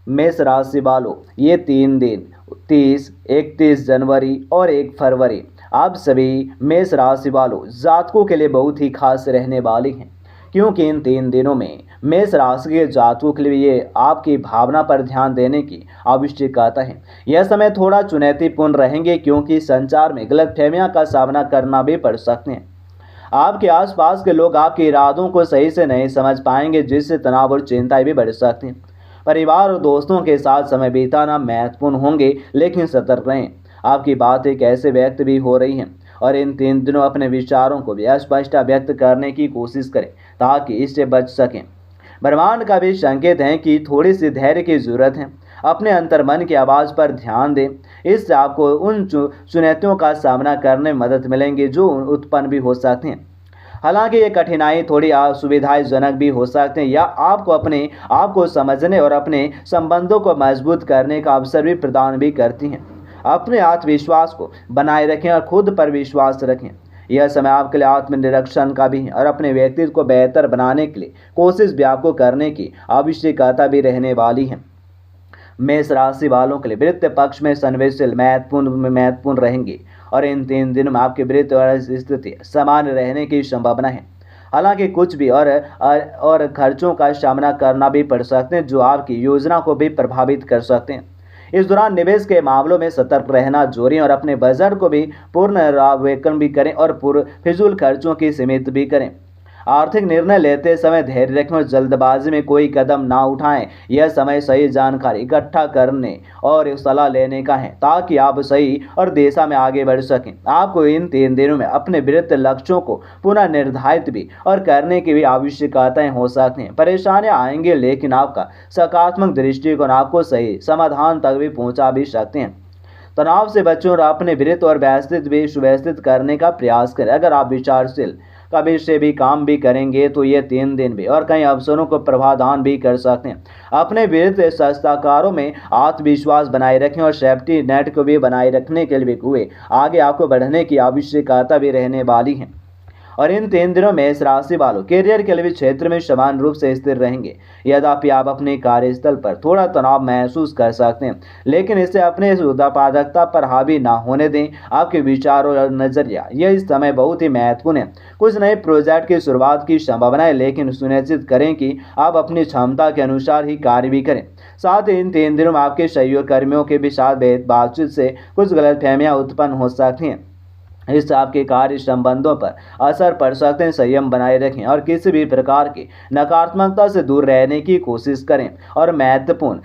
मेष राशि वालों, ये 3 दिन 30, 31 जनवरी और 1 फरवरी आप सभी मेष राशि वालों जातकों के लिए बहुत ही खास रहने वाली हैं, क्योंकि इन 3 दिनों में मेष राशि के जातकों के लिए ये आपकी भावना पर ध्यान देने की आवश्यकता है। यह समय थोड़ा चुनौतीपूर्ण रहेंगे, क्योंकि संचार में गलतफहमियां का सामना करना भी पड़ सकते हैं। आपके आसपास के लोग आपके इरादों को सही से नहीं समझ पाएंगे, जिससे तनाव और चिंताएं भी बढ़ सकती हैं। परिवार और दोस्तों के साथ समय बिताना महत्वपूर्ण होंगे, लेकिन सतर्क रहें। आपकी बातें कैसे व्यक्त भी हो रही हैं, और इन 3 दिनों अपने विचारों को भी स्पष्ट व्यक्त करने की कोशिश करें ताकि इससे बच सकें। ब्रह्मांड का भी संकेत है कि थोड़ी सी धैर्य की जरूरत है। अपने अंतर्मन की आवाज़ पर ध्यान दें, इससे आपको उन चुनौतियों का सामना करने में मदद मिलेंगी जो उत्पन्न भी हो सकती हैं। हालांकि ये कठिनाई थोड़ी असुविधाजनक भी हो सकते हैं, या आपको अपने आप को समझने और अपने संबंधों को मजबूत करने का अवसर भी प्रदान भी करती हैं। अपने आत्मविश्वास को बनाए रखें और खुद पर विश्वास रखें। यह समय आपके लिए आत्मनिरीक्षण का भी है, और अपने व्यक्तित्व को बेहतर बनाने के लिए कोशिश भी आपको करने की आवश्यकता भी रहने वाली है। मेष राशि वालों के लिए वृत्तीय पक्ष में संवेदनशील महत्वपूर्ण रहेंगी, और इन 3 दिनों में आपकी वृत्तीय स्थिति सामान्य रहने की संभावना है। हालांकि कुछ भी और खर्चों का सामना करना भी पड़ सकते हैं, जो आपकी योजना को भी प्रभावित कर सकते हैं। इस दौरान निवेश के मामलों में सतर्क रहना जरूरी है, और अपने बजट को भी पुनरावलोकन भी करें और फिजूल खर्चों की सीमित भी करें। आर्थिक निर्णय लेते समय धैर्य रखें और जल्दबाजी में कोई कदम ना उठाएं। यह समय सही जानकारी इकट्ठा करने और सलाह लेने का है, ताकि आप सही और दिशा में आगे बढ़ सकें। आपको इन 3 दिनों में अपने वृत्त लक्ष्यों को पुनः निर्धारित भी और करने की भी आवश्यकताएं हो सकती हैं। परेशानियां आएंगे, लेकिन आपका सकारात्मक दृष्टिकोण आपको सही समाधान तक भी पहुंचा भी सकते हैं। तनाव से बचें और अपने वृत्त और सुव्यवस्थित करने का प्रयास करें। अगर आप विचारशील कभी से भी काम भी करेंगे, तो ये 3 दिन भी और कई अवसरों को प्रावधान भी कर सकते हैं। अपने विरुद्ध संस्थाकारों में आत्मविश्वास बनाए रखें, और सेफ्टी नेट को भी बनाए रखने के लिए हुए आगे आपको बढ़ने की आवश्यकता भी रहने वाली है। और इन 3 दिनों में इस राशि वालों कैरियर के लिए क्षेत्र में समान रूप से स्थिर रहेंगे। यद्यपि आप अपने कार्यस्थल पर थोड़ा तनाव महसूस कर सकते हैं, लेकिन इसे अपने उत्पादकता पर हावी ना होने दें। आपके विचारों और नजरिया यह इस समय बहुत ही महत्वपूर्ण है। कुछ नए प्रोजेक्ट की शुरुआत की संभावना है, लेकिन सुनिश्चित करें कि आप अपनी क्षमता के अनुसार ही कार्य भी करें। साथ ही इन 3 दिनों में आपके सहयोगकर्मियों के भी साथ बातचीत से कुछ गलतफहमियां उत्पन्न हो सकती हैं। इससे आपके कार्य संबंधों पर असर पड़ सकते हैं। संयम बनाए रखें और किसी भी प्रकार की नकारात्मकता से दूर रहने की कोशिश करें, और महत्वपूर्ण